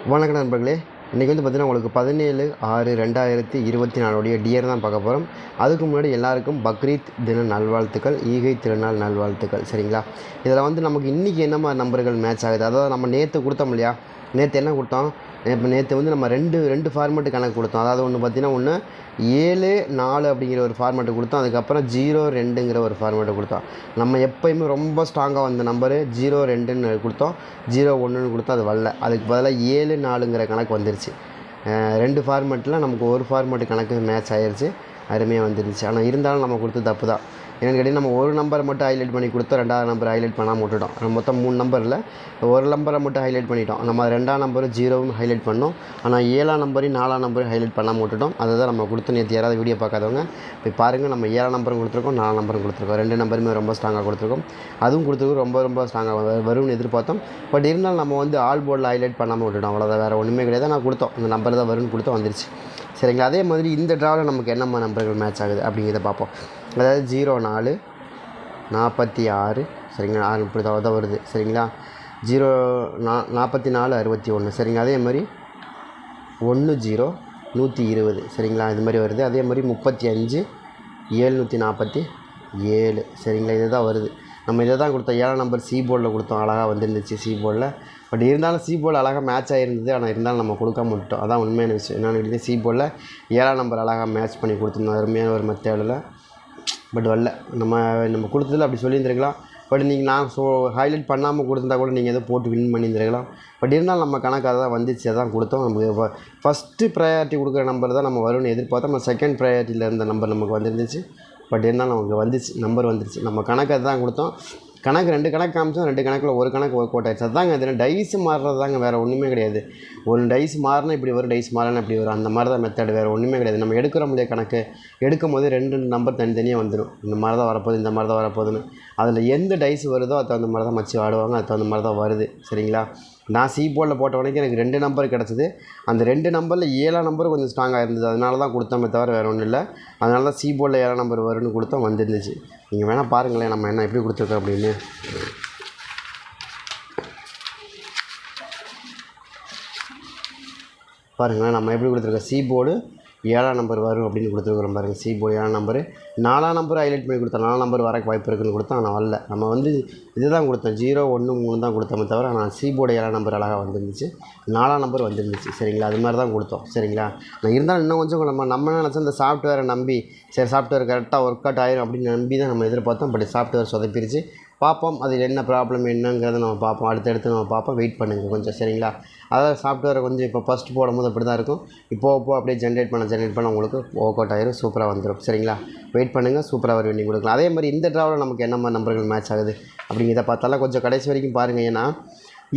வணக்கம் நண்பர்களே. இன்றைக்கி வந்து பார்த்திங்கன்னா உங்களுக்கு 17/6/2024 டியர் தான் பார்க்க போகிறோம். அதுக்கு முன்னாடி எல்லாருக்கும் பக்ரீத் தின நல்வாழ்த்துக்கள், ஈகை திருநாள் நல்வாழ்த்துக்கள். சரிங்களா? இதில் வந்து நமக்கு இன்றைக்கி என்ன மாதிரி நம்பர்கள் மேட்ச் ஆகுது, அதாவது நம்ம நேற்று கொடுத்தோம் இல்லையா, நேற்று என்ன கொடுத்தோம், இப்போ நேற்று வந்து நம்ம ரெண்டு ஃபார்மெட்டு கணக்கு கொடுத்தோம். அதாவது ஒன்று பார்த்திங்கன்னா 7-4 அப்படிங்கிற ஒரு ஃபார்மெட்டு கொடுத்தோம். அதுக்கப்புறம் 0-2ங்கிற ஒரு ஃபார்மெட்டு கொடுத்தோம். நம்ம எப்போயுமே ரொம்ப ஸ்ட்ராங்காக வந்த நம்பரு 0-2ன்னு கொடுத்தோம், 0-1ன்னு கொடுத்தோம். அது வரல. அதுக்கு பதிலாக 7-4ங்கிற கணக்கு வந்துருச்சு. 2 ஃபார்மெட்டில் நமக்கு ஒரு ஃபார்மெட்டு கணக்கு மேட்ச் ஆயிடுச்சு, அருமையாக வந்துருச்சு. ஆனால் இருந்தாலும் நம்ம கொடுத்து தப்பு தான். என்னென்னு கேட்டிங்கன்னா, நம்ம ஒரு நம்பரை மட்டும் ஹைலைட் பண்ணி கொடுத்தோம், 2வது நம்பர் ஹைலைட் பண்ணாமல் விட்டுட்டோம். மொத்தம் 3 நம்பரில் ஒரு நம்பரை மட்டும் ஹைலைட் பண்ணிட்டோம். நம்ம 2ஆம் நம்பரும் 0வும் ஹைலைட் பண்ணோம். ஆனால் 7ஆம் நம்பரையும் 4ஆம் நம்பரையும் ஹைலைட் பண்ணாமல் விட்டுட்டோம். அதை தான் நம்ம கொடுத்து நேற்று யாராவது வீடியோ பார்க்காதவங்க போய் பாருங்கள். நம்ம 7ஆம் நம்பரும் கொடுத்துருக்கோம், 4ஆம் நம்பரும் கொடுத்துருக்கோம். 2 நம்பருமே ரொம்ப ஸ்ட்ராங்காக கொடுத்துருக்கோம். அதுவும் கொடுத்துருக்கோம், ரொம்ப ஸ்ட்ராங்காக வரும்னு எதிர்பார்த்தோம். பட் இருந்தாலும் நம்ம வந்து ஆல் போர்டில் ஹைலைட் பண்ணாமல் விட்டுட்டோம். அவ்வளோதான், வேறு ஒன்றுமே கிடையாது. நான் கொடுத்தோம், இந்த நம்பர் தான் வரும்னு கொடுத்தோம், வந்துருச்சு. சரிங்களா? அதே மாதிரி இந்த ட்ராவில் நமக்கு என்னம்மா நம்பர்கள் மேட்ச் ஆகுது அப்படிங்கிறத பார்ப்போம். அதாவது 0-4-46, சரிங்களா, இப்படி தான் வருது. சரிங்களா? 0-44-61, சரிங்களா? அதே மாதிரி 10-120, சரிங்களா, இது மாதிரி வருது. அதே மாதிரி 35-747, சரிங்களா, இது தான் வருது. நம்ம இதை தான் கொடுத்தோம், 7ஆம் நம்பர் சி போர்டில் கொடுத்தோம், அழகாக வந்துருந்துச்சு சி போர்டில். பட் இருந்தாலும் சி போர்டில் அழகாக மேட்ச் ஆகிருந்தது. ஆனால் இருந்தாலும் நம்ம கொடுக்காம விட்டோம். அதான் உண்மையான விஷயம். என்னென்னு கேட்டிங்கன்னா, சி போர்டில் 7ஆம் நம்பர் அழகாக மேட்ச் பண்ணி கொடுத்துருந்தோம், அருமையான ஒரு மெத்தேடில். பட் வரல. நம்ம கொடுத்ததில் அப்படி சொல்லியிருந்துருக்கலாம். பட் நீங்கள் நான் ஹைலைட் பண்ணாமல் கொடுத்துருந்தா கூட நீங்கள் எதோ போட்டு வின் பண்ணியிருந்துருக்கலாம். பட் இருந்தாலும் நம்ம கணக்கு அதை தான் வந்துச்சு, அதான் கொடுத்தோம். நமக்கு ஃபஸ்ட்டு ப்ரையாரிட்டி கொடுக்குற நம்பர் தான் நம்ம வரும்னு எதிர்பார்த்தோம். நம்ம செகண்ட் ப்ரையாரிட்டியில் இருந்த நம்பர் நமக்கு வந்துருந்துச்சு. பட் இருந்தாலும் நமக்கு வந்துச்சு, நம்பர் வந்துருச்சு. நம்ம கணக்கு அதை தான் கொடுத்தோம். கணக்கு 2 கணக்கு காமிச்சோம், 2 கணக்கில் ஒரு கணக்கு ஒர்க் அவுட் ஆயிடுச்சு. அதாங்க அது டைஸ் மாறுறது தாங்க, வேறு ஒன்றுமே கிடையாது. ஒரு டைஸ் மாறினா இப்படி வரும், டைஸ் மாறினா இப்படி வரும், அந்த மாதிரி தான் மெத்தட், வேறு ஒன்றுமே கிடையாது. நம்ம எடுக்கிற முடியாத கணக்கு எடுக்கும் போது 2 நம்பர் தனித்தனியாக வந்துடும். இந்த மாதிரி தான் வரப்போகுது, இந்த மாதிரி தான் வரப்போகுதுன்னு. அதில் எந்த டைஸ் வருதோ அது தகுந்த மாதிரி தான் மச்சு ஆடுவாங்க, அது தகுந்த மாதிரி தான் வருது. சரிங்களா? நான் சி போர்டில் போட்ட உடனே எனக்கு 2 நம்பர் கிடச்சிது. அந்த 2 நம்பரில் 7ஆம் நம்பர் கொஞ்சம் ஸ்ட்ராங்காக இருந்தது, அதனால தான் கொடுத்தோமே தவிர வேறு ஒன்றும் இல்லை. அதனால தான் சி போர்டில் 7ஆம் நம்பர் வரும்னு கொடுத்தோம், வந்துருந்துச்சு. நீங்கள் வேணால் பாருங்களேன் நம்ம என்ன எப்படி கொடுத்துருக்கோம் அப்படின்னு. பாருங்களேன் நம்ம எப்படி கொடுத்துருக்கோம். சி போர்டு 7ஆம் நம்பர் வரும் அப்படின்னு கொடுத்துருக்குறோம் பாருங்கள். சி போர்டு 7ஆம் நம்பரு, 4ஆம் நம்பர் ஹைலைட் பண்ணி கொடுத்தோம். 4ஆம் நம்பர் வரக்கு வாய்ப்பு இருக்குதுன்னு கொடுத்தோம், ஆனால் வரல. நம்ம வந்து இது தான் கொடுத்தோம், 0-1-3 தான் கொடுத்தோமே தவிர. ஆனால் சி போர்டு 7ஆம் நம்பர் அழகாக வந்துருந்துச்சு, 4ஆம் நம்பர் வந்துருந்துச்சு. சரிங்களா? அது மாதிரி தான் கொடுத்தோம். சரிங்களா? நான் இருந்தாலும் இன்னும் கொஞ்சம் நம்ம நினச்சோம், இந்த சாஃப்ட்வேரை நம்பி சரி சாஃப்ட்வேர் கரெக்டாக ஒர்க் அவுட் ஆயிரும் அப்படின்னு நம்பி தான் நம்ம எதிர்பார்த்தோம். பட் சாஃப்ட்வேர் சொதப்பிருச்சு. பார்ப்போம் அதில் என்ன ப்ராப்ளம் என்னங்கிறத நம்ம பார்ப்போம், அடுத்தடுத்து நம்ம பார்ப்போம். வெயிட் பண்ணுங்கள் கொஞ்சம். சரிங்களா? அதாவது சாஃப்ட்வேரை கொஞ்சம் இப்போ ஃபஸ்ட்டு போடும்போது அப்படி தான் இருக்கும். இப்போ அப்படியே ஜென்ரேட் பண்ண உங்களுக்கு ஒர்க் அவுட் ஆயிரும், சூப்பராக வந்துடும். சரிங்களா? வெயிட் பண்ணுங்கள், சூப்பராக ஒரு வின்னிங் கொடுக்கலாம். அதே மாதிரி இந்த ட்ராவில் நமக்கு என்ன மாதிரி நம்பர்கள் மேட்ச் ஆகுது அப்படிங்கிறத பார்த்தாலும் கொஞ்சம் கடைசி வரைக்கும் பாருங்கள். ஏன்னா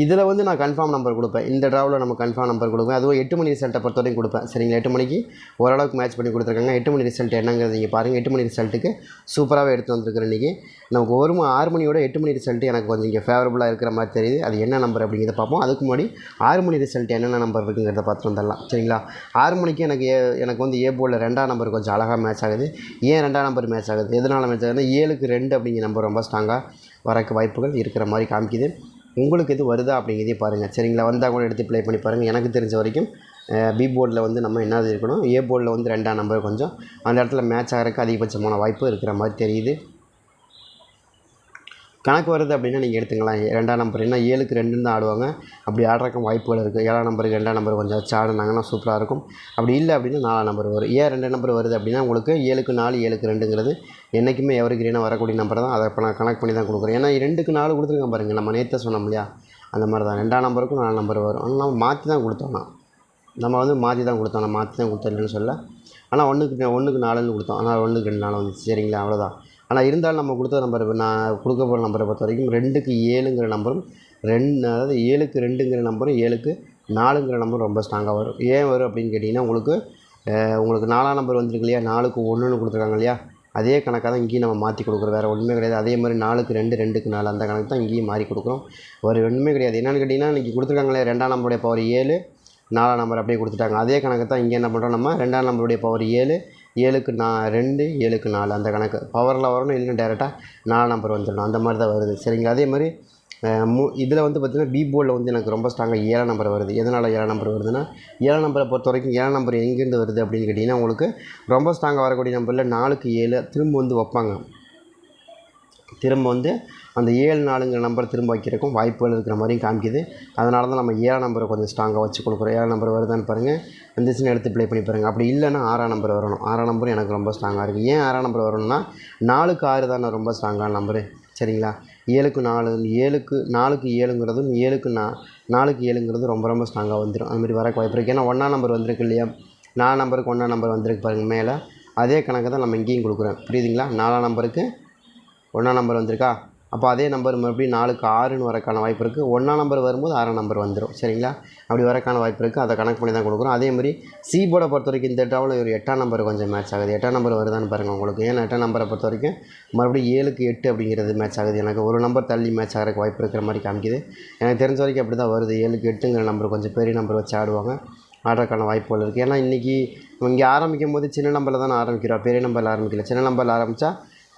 இதில் வந்து நான் கன்ஃபார்ம் நம்பர் கொடுப்பேன். இந்த ட்ராவில் நம்ம கன்ஃபார்ம் நம்பர் கொடுப்பேன். அதுவும் 8 மணி ரிசல்ட்டை பொறுத்த வரைக்கும் கொடுப்பேன். சரிங்களா? 8 மணிக்கு ஓரளவுக்கு மேட்ச் பண்ணி கொடுத்துருக்காங்க. 8 மணி ரிசல்ட் என்னங்கிறது நீங்கள் பாருங்கள். 8 மணி ரிசல்ட்டுக்கு சூப்பராகவே எடுத்து வந்திருக்கிறேன் இன்றைக்கி. நமக்கு 6 மணியோட 8 மணி ரிசல்ட்டு எனக்கு கொஞ்சம் இங்கே ஃபேவரபுளாக இருக்கிற மாதிரி தெரியுது. அது என்ன நம்பர் அப்படிங்கிறத பார்ப்போம். அதுக்கு முன்னாடி 6 மணி ரிசல்ட் என்னென்ன நம்பர் இருக்குங்கிறத பார்த்து வந்துடலாம். சரிங்களா? 6 மணிக்கு எனக்கு வந்து ஏ போர்டில் 2ஆம் நம்பர் கொஞ்சம் அழகாக மேட்ச் ஆகுது. ஏன் 2ஆம் நம்பர் மேட்ச் ஆகுது, எதனால் மேட்ச் ஆகுதுன்னா 7-2 அப்படிங்கிற நம்பர் ரொம்ப ஸ்ட்ராங்காக வரக்கு வாய்ப்புகள் இருக்கிற மாதிரி காமிக்குது. உங்களுக்கு எது வருதா அப்படிங்கிறதையும் பாருங்கள். சரிங்களா? வந்தால் கூட எடுத்து ப்ளே பண்ணி பாருங்கள். எனக்கு தெரிஞ்ச வரைக்கும் பி போர்டில் வந்து நம்ம என்னது இருக்கணும், ஏ போர்டில் வந்து 2ஆம் நம்பர் கொஞ்சம் அந்த இடத்துல மேட்ச் ஆகிறதுக்கு அதிகபட்சமான வாய்ப்பு இருக்கிற மாதிரி தெரியுது. கணக்கு வருது அப்படின்னா நீங்கள் எடுத்துக்கலாம் 2ஆம் நம்பர். ஏன்னா 7-2 தான் ஆடுவாங்க. அப்படி ஆடுறக்கும் வாய்ப்புகள் இருக்குது. 7ஆம் நம்பருக்கு 2ஆம் நம்பர் கொஞ்சம் வச்சு ஆடினாங்கன்னா சூப்பராக இருக்கும். அப்படி இல்லை அப்படின்னா 4ஆம் நம்பர் வரும். ஏன் 2 நம்பர் வருது அப்படின்னா உங்களுக்கு 7-4 7-2ங்கிறது என்றைக்குமே எவர்கிரீனாக வரக்கூடிய நம்பர் தான். அதை இப்போ நான் கணக்கு பண்ணி தான் கொடுக்குறேன். ஏன்னா 2-4 கொடுத்துருக்கேன் பாருங்கள். நம்ம நேற்று சொன்னோம் இல்லையா, அந்த மாதிரி தான் 2ஆம் நம்பருக்கும் 4ஆம் நம்பர் வரும். ஆனால் நம்ம மாற்றி தான் கொடுத்தோம். நம்ம வந்து மாற்றி தான் கொடுத்தோம். நான் மாற்றி தான் கொடுத்தேன்னு சொல்ல. ஆனால் 1-4ன்னு கொடுத்தோம். ஆனால் 1-2-4 வந்துச்சு. சரிங்களா? அவ்வளோதான். ஆனால் இருந்தாலும் நம்ம கொடுத்த நம்பர், நான் கொடுக்க போகிற நம்பரை பொறுத்த வரைக்கும் 2-7ங்கிற நம்பரும் அதாவது 7-2ங்கிற நம்பரும் 7-4ங்கிற நம்பரும் ரொம்ப ஸ்ட்ராங்காக வரும். ஏன் வரும் அப்படின்னு கேட்டிங்கன்னா உங்களுக்கு 4ஆம் நம்பர் வந்துருக்கு இல்லையா, 4-1ன்னு கொடுத்துருக்காங்க இல்லையா, அதே கணக்காக தான் இங்கேயும் நம்ம மாற்றி கொடுக்குறோம். வேறு ஒன்றுமே கிடையாது. அதே மாதிரி 4-2 2-4 அந்த கணக்கு தான் இங்கேயும் மாறி கொடுக்குறோம். ஒரு ஒன்றுமே கிடையாது. என்னென்னு கேட்டிங்கன்னா இன்றைக்கி கொடுத்துருக்காங்களே 2ஆம் நம்பருடைய பவர் 7, 4ஆம் நம்பர் அப்படியே கொடுத்துட்டாங்க. அதே கணக்கு தான் இங்கே என்ன பண்ணுறோம், நம்ம 2ஆம் நம்பருடைய பவர் 7, 7-2 7-4 அந்த கணக்கு பவரில் வரணும். இல்லைன்னா டேரெக்டாக 4ஆம் நம்பர் வந்துடணும். அந்த மாதிரி தான் வருது. சரிங்களா? அதே மாதிரி இதில் வந்து பார்த்திங்கன்னா பி போர்டில் வந்து எனக்கு ரொம்ப ஸ்ட்ராங்காக 7ஆம் நம்பர் வருது. எதனால் 7ஆம் நம்பர் வருதுன்னா 7ஆம் நம்பரை பொறுத்த வரைக்கும் 7ஆம் நம்பர் எங்கேருந்து வருது அப்படின்னு கேட்டிங்கன்னா உங்களுக்கு ரொம்ப ஸ்ட்ராங்காக வரக்கூடிய நம்பரில் 4க்கு 7 திரும்ப வந்து வைப்பாங்க. திரும்ப வந்து அந்த 7 4ங்கிற நம்பர் திரும்ப வைக்கிறதுக்கும் வாய்ப்புகள் இருக்கிற மாதிரியும் காமிக்குது. அதனால தான் நம்ம 7ஆம் நம்பரை கொஞ்சம் ஸ்ட்ராங்காக வச்சு கொடுக்குறோம். 7ஆம் நம்பர் வருதான்னு பாருங்கள், வந்துச்சுன்னு எடுத்து ப்ளே பண்ணி பாருங்கள். அப்படி இல்லைன்னா 6ஆம் நம்பர் வரணும். 6ஆம் நம்பரும் எனக்கு ரொம்ப ஸ்ட்ராங்காக இருக்குது. ஏன் 6ஆம் நம்பர் வரணும்னா 4க்கு 6 தானே ரொம்ப ஸ்ட்ராங்கான நம்பரு, சரிங்களா? 7க்கு 4 4க்கு 7ங்கிறதும் 4க்கு 7ங்கிறது ரொம்ப ரொம்ப ஸ்ட்ராங்காக வந்துடும். அதுமாதிரி வரக்கு வாய்ப்பு இருக்குது. ஏன்னா 1ஆம் நம்பர் வந்திருக்கு இல்லையா, 4 நம்பருக்கு 1ஆம் நம்பர் வந்திருக்கு பாருங்கள் மேலே. அதே கணக்கு தான் நம்ம இங்கேயும் கொடுக்குறோம், புரியுதுங்களா? 4ஆம் நம்பருக்கு 1ஆம் நம்பர் வந்திருக்கா, அப்போ அதே நம்பர் மறுபடியும் 4க்கு 6ன்னு வரக்கான வாய்ப்பு இருக்குது. 1ஆம் நம்பர் வரும்போது 6ஆம் நம்பர் வந்துடும், சரிங்களா? அப்படி வரக்கான வாய்ப்பு இருக்குது. அதை கணக்கு பண்ணி தான் கொடுக்குறோம். அதேமாதிரி சி போர்டை பொறுத்த வரைக்கும் இந்த டாவில் ஒரு 8ஆம் நம்பர் கொஞ்சம் மேட்ச் ஆகுது. 8ஆம் நம்பர் வருதான்னு பாருங்கள் உங்களுக்கு. ஏன்னா 8ஆம் நம்பரை பொறுத்த வரைக்கும் மறுபடியும் 7க்கு 8 அப்படிங்கிறது மேட்ச் ஆகுது. எனக்கு ஒரு நம்பர் தள்ளி மேட்ச் ஆகிறதுக்கு வாய்ப்பு இருக்கிற மாதிரி காமிக்குது. எனக்கு தெரிஞ்ச வரைக்கும் அப்படி தான் வருது. 7க்கு 8ங்கிற நம்பர் கொஞ்சம் பெரிய நம்பர் வச்சு ஆடுறதுக்கான வாய்ப்புகள் இருக்குது. ஏன்னா இன்றைக்கி இங்கே ஆரம்பிக்கும் போது சின்ன நம்பரில் தானே ஆரம்பிக்கிறோம், பெரிய நம்பரில் ஆரம்பிக்கல. சின்ன நம்பரில் ஆரம்பித்தா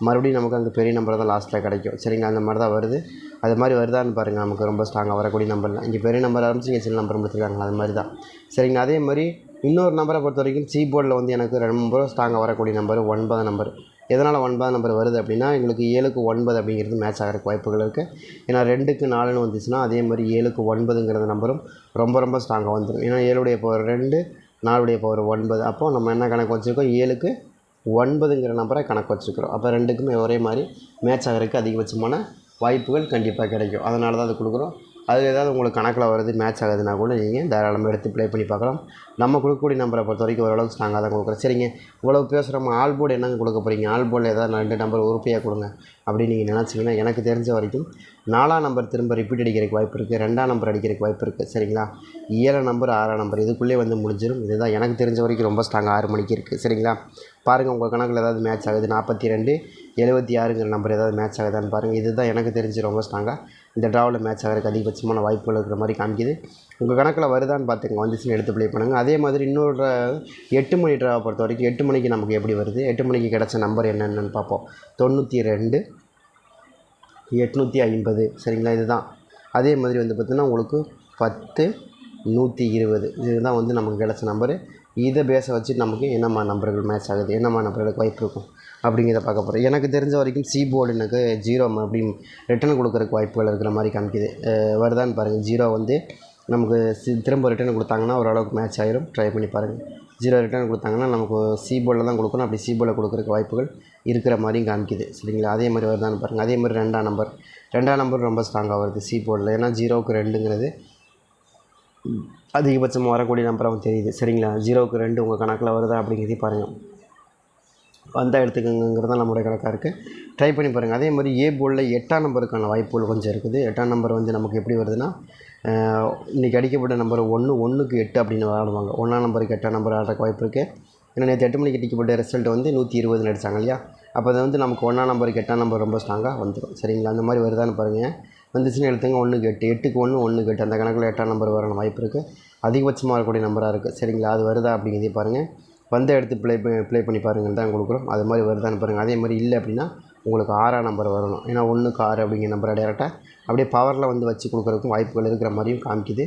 மறுபடியும் நமக்கு அந்த பெரிய நம்பர் தான் லாஸ்ட்டில் கிடைக்கும், சரிங்களா? அந்த மாதிரி தான் வருது. அது மாதிரி வருதான்னு பாருங்கள். நமக்கு ரொம்ப ஸ்ட்ராங்காக வரக்கூடிய நம்பரில் இங்கே பெரிய நம்பர் ஆரம்பிச்சு இங்கே சின்ன நம்பர் முடிச்சிருக்காங்களா, அது மாதிரி தான், சரிங்களா? அதே மாதிரி இன்னொரு நம்பரை பொறுத்த வரைக்கும் சி போர்டில் வந்து எனக்கு ரொம்ப ஸ்ட்ராங்காக வரக்கூடிய நம்பர் 9ஆம் நம்பர். எதனால் 9ஆம் நம்பர் வருது அப்படின்னா எங்களுக்கு 7க்கு 9 அப்படிங்கிறது மேட்ச் ஆகிறதுக்கு வாய்ப்புகள் இருக்குது. ஏன்னா 2க்கு 4ன்னு வந்துச்சுன்னா அதே மாதிரி 7க்கு 9ங்கிறது நம்பரும் ரொம்ப ரொம்ப ஸ்ட்ராங்காக வந்துடும். ஏன்னா 7உடைய பவர் 2, 4உடைய பவர் 9. அப்போது நம்ம என்ன கணக்கு வச்சுருக்கோம், 7க்கு 9ங்கிற நம்பரை கணக்கு வச்சுக்கிறோம். அப்போ ரெண்டுக்குமே ஒரே மாதிரி மேட்ச் ஆகிறதுக்கு அதிகபட்சமான வாய்ப்புகள் கண்டிப்பாக கிடைக்கும். அதனால தான் அது கொடுக்குறோம். அது ஏதாவது உங்களுக்கு கணக்கில் வருது மேட்ச் ஆகுதுன்னா கூட நீங்கள் தாராளமாக எடுத்து ப்ளே பண்ணி பார்க்கலாம். நம்ம கொடுக்கக்கூடிய நம்பரை பொறுத்த வரைக்கும் ஓரளவுக்கு ஸ்ட்ராங்காக தான் கொடுக்குறோம். சரிங்க, இவ்வளோ பேசுகிறோம், ஆல் போர்டு என்னங்க கொடுக்க போகிறீங்க? ஆல் போர்டில் ஏதாவது 2 நம்பர் உருப்படியாக கொடுங்க அப்படின்னு நீங்கள் நினச்சிங்கன்னா எனக்கு தெரிஞ்ச வரைக்கும் 4ஆம் நம்பர் திரும்ப ரிப்பீட் அடிக்கிறதுக்கு வாய்ப்பு இருக்குது, 2ஆம் நம்பர் அடிக்கிறதுக்கு வாய்ப்பு இருக்குது, சரிங்களா? 7ஆம் நம்பர் 6ஆம் நம்பர் இதுக்குள்ளே வந்து முடிஞ்சிடும். இதுதான் எனக்கு தெரிஞ்ச வரைக்கும் ரொம்ப ஸ்ட்ராங்காக 6 மணிக்கு இருக்குது, சரிங்களா? பாருங்கள் உங்கள் கணக்கில் ஏதாவது மேட்ச் ஆகுது, 42 76ங்கிற நம்பர் ஏதாவது மேட்ச் ஆகுதான்னு பாருங்கள். இதுதான் எனக்கு தெரிஞ்சு ரொம்ப ஸ்ட்ராங்காக இந்த ட்ராவில் மேட்ச் ஆகிறதுக்கு அதிகபட்சமான வாய்ப்புகள் இருக்கிற மாதிரி காமிக்குது. உங்கள் கணக்கில் வருதான்னு பார்த்துங்க, வந்துச்சுன்னு எடுத்து ப்ளே பண்ணுங்கள். அதே மாதிரி இன்னொரு 8 மணி ட்ராவை பொறுத்த வரைக்கும் 8 மணிக்கு நமக்கு எப்படி வருது, 8 மணிக்கு கிடச்ச நம்பர் என்னென்னு பார்ப்போம். 92 850, சரிங்களா? இதுதான். அதே மாதிரி வந்து பார்த்திங்கன்னா உங்களுக்கு 10 120 இதுதான் வந்து நமக்கு கிடச்ச நம்பரு. இதை பேஸ வச்சு நமக்கு என்னம்மா நம்பர்கள் மேட்ச் ஆகுது, என்னம்மா நம்பர்களுக்கு வாய்ப்பு இருக்கும் அப்படிங்கிறத பார்க்க போகிறோம். எனக்கு தெரிஞ்ச வரைக்கும் சி போர்டு எனக்கு 0 அப்படி ரிட்டன் கொடுக்குறக்கு வாய்ப்புகள் இருக்கிற மாதிரி காமிக்குது. வருதான்னு பாருங்கள். 0 வந்து நமக்கு திரும்ப ரிட்டன் கொடுத்தாங்கன்னா ஓரளவுக்கு மேட்ச் ஆகிரும். ட்ரை பண்ணி பாருங்கள். 0 ரிட்டன் கொடுத்தாங்கன்னா நமக்கு சி போர்டில் தான் கொடுக்கணும். அப்படி சி போர்டில் கொடுக்குறக்கு வாய்ப்புகள் இருக்கிற மாதிரியும் காமிக்குது, சரிங்களா? அதே மாதிரி வருதான்னு பாருங்கள். அதே மாதிரி 2ஆம் நம்பர் ரொம்ப ஸ்ட்ராங்காக வருது சி போர்டில். ஏன்னா 0க்கு 2ங்கிறது அதிகபட்சமாக வரக்கூடிய நம்பராகவும் தெரியுது, சரிங்களா? 0க்கு 2 உங்கள் கணக்கில் வருதா அப்படிங்கிறதையும் பாருங்கள். வந்தால் எடுத்துக்கங்கிறது தான் நம்மளுடைய கணக்காக இருக்குது. ட்ரை பண்ணி பாருங்கள். அதே மாதிரி ஏ போர்டில் 8ஆம் நம்பருக்கான வாய்ப்புகள் கொஞ்சம் இருக்குது. 8ஆம் நம்பர் வந்து நமக்கு எப்படி வருதுன்னா இன்றைக்கி அடிக்கப்பட்ட நம்பர் 1க்கு 8 அப்படின்னு விளாடுவாங்க. 1ஆம் நம்பருக்கு 8ஆம் நம்பர் ஆடுறக்கு வாய்ப்பு இருக்குது. ஏன்னா நேற்று 8 மணிக்கு அடிக்கப்பட்ட ரிசல்ட் வந்து 120 அடித்தாங்க இல்லையா? அப்போ அது வந்து நமக்கு 1ஆம் நம்பருக்கு 8ஆம் நம்பர் ரொம்ப ஸ்ட்ராங்காக வந்துடும், சரிங்களா? அந்த மாதிரி வருதான்னு பாருங்கள். வந்துச்சுன்னு எடுத்துங்க. 1க்கு 8, 8க்கு 1 1க்கு 8 அந்த கணக்கில் 8ஆம் நம்பர் வரணும் வாய்ப்பு இருக்குது. அதிகபட்சமாக வரக்கூடிய நம்பராக இருக்குது, சரிங்களா? அது வருதா அப்படிங்கிறதையும் பாருங்கள். வந்த எடுத்து ப்ளே பண்ணி பாருங்கள் தான் கொடுக்குறோம். அது மாதிரி வருதான்னு பாருங்கள். அதே மாதிரி இல்லை அப்படின்னா உங்களுக்கு 6ஆம் நம்பர் வரணும். ஏன்னா 1க்கு 6 அப்படிங்கிற நம்பரை டேரெக்டாக அப்படியே பவரில் வந்து வச்சு கொடுக்குறதுக்கும் வாய்ப்புகள் இருக்கிற மாதிரியும் காமிக்குது.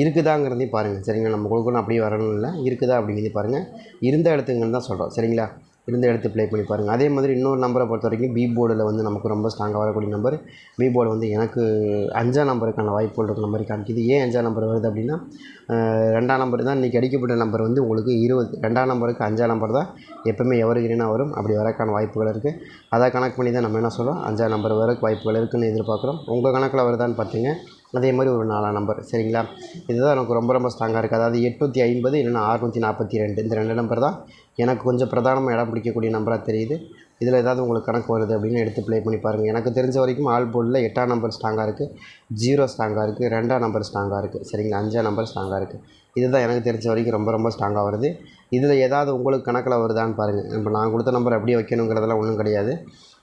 இருக்குதாங்கிறதையும் பாருங்கள், சரிங்களா? நம்ம கொடுக்கணும் அப்படியே வரணும் இல்லை, இருக்குதா அப்படிங்கிறதையும் பாருங்கள். இருந்த இடத்துங்கன்னு தான் சொல்கிறோம், சரிங்களா? இருந்த எடுத்து ப்ளே பண்ணி பாருங்கள். அதே மாதிரி இன்னொரு நம்பரை பொறுத்த வரைக்கும் பி போர்டில் வந்து நமக்கு ரொம்ப ஸ்ட்ராங்காக வரக்கூடிய நம்பர். பி போர்டு வந்து எனக்கு 5ஆம் நம்பருக்கான வாய்ப்புகள் இருக்கிற மாதிரி காமிக்குது. ஏன் 5ஆம் நம்பர் வருது அப்படின்னா 2ஆம் நம்பர் தான் இன்றைக்கி அடிக்கப்பட்ட நம்பர் வந்து உங்களுக்கு 20. 2ஆம் நம்பருக்கு 5ஆம் நம்பர் தான் எப்போவுமே எவர்கிரீனாக வரும். அப்படி வரக்கான வாய்ப்புகள் இருக்குது. அதை கணக்கு பண்ணி தான் நம்ம என்ன சொல்கிறோம், 5ஆம் நம்பர் வரக்கு வாய்ப்புகள் இருக்குதுன்னு எதிர்பார்க்குறோம். உங்கள் கணக்கில் வருதான்னு பார்த்தீங்க. அதே மாதிரி ஒரு 4ஆம் நம்பர், சரிங்களா? இதுதான் எனக்கு ரொம்ப ரொம்ப ஸ்ட்ராங்காக இருக்குது. அதாவது 850 இல்லைன்னா 642 இந்த 2 நம்பர் தான் எனக்கு கொஞ்சம் பிரதானமாக இடம் பிடிக்கக்கூடிய நம்பராக தெரியுது. இதில் ஏதாவது உங்களுக்கு கணக்கு வருது அப்படின்னு எடுத்து ப்ளே பண்ணி பாருங்கள். எனக்கு தெரிஞ்ச வரைக்கும் ஆல் போர்டில் 8ஆம் நம்பர் ஸ்ட்ராங்காக இருக்குது, 0 ஸ்ட்ராங்காக இருக்குது, 2ஆம் நம்பர் ஸ்ட்ராங்காக இருக்குது, சரிங்களா? 5ஆம் நம்பர் ஸ்ட்ராங்காக இருக்குது. இதுதான் எனக்கு தெரிஞ்ச வரைக்கும் ரொம்ப ரொம்ப ஸ்ட்ராங்காக வருது. இதில் ஏதாவது உங்களுக்கு கணக்கில் வருதான்னு பாருங்கள். இப்போ நான் கொடுத்த நம்பர் அப்படியே வைக்கணுங்கிறதெல்லாம் ஒன்றும் கிடையாது.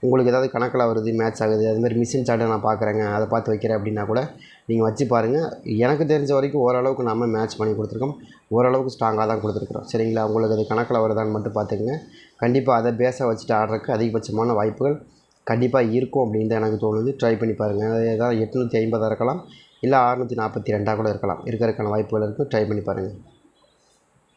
உங்களுக்கு ஏதாவது கணக்கில் வருது, மேட்ச் ஆகுது, அதுமாதிரி மிஷின் சார்ட்டை நான் பார்க்குறேங்க, அதை பார்த்து வைக்கிறேன் அப்படின்னா கூட நீங்கள் வச்சு பாருங்கள். எனக்கு தெரிஞ்ச வரைக்கும் ஓரளவுக்கு நம்ம மேட்ச் பண்ணி கொடுத்துருக்கோம். ஓரளவுக்கு ஸ்ட்ராங்காக தான் கொடுத்துருக்குறோம், சரிங்களா? உங்களுக்கு அது கணக்கில் வருதான்னு மட்டும் பார்த்துக்குங்க. கண்டிப்பாக அதை பேஸாக வச்சுட்டு ஆடுறதுக்கு அதிகபட்சமான வாய்ப்புகள் கண்டிப்பாக இருக்கும் அப்படின்னு தான் எனக்கு தோணுது. ட்ரை பண்ணி பாருங்கள். அது ஏதாவது 850 இருக்கலாம், இல்லை 642 கூட இருக்கலாம். இருக்கிறதுக்கான வாய்ப்புகள் இருக்குது. ட்ரை பண்ணி பாருங்கள்.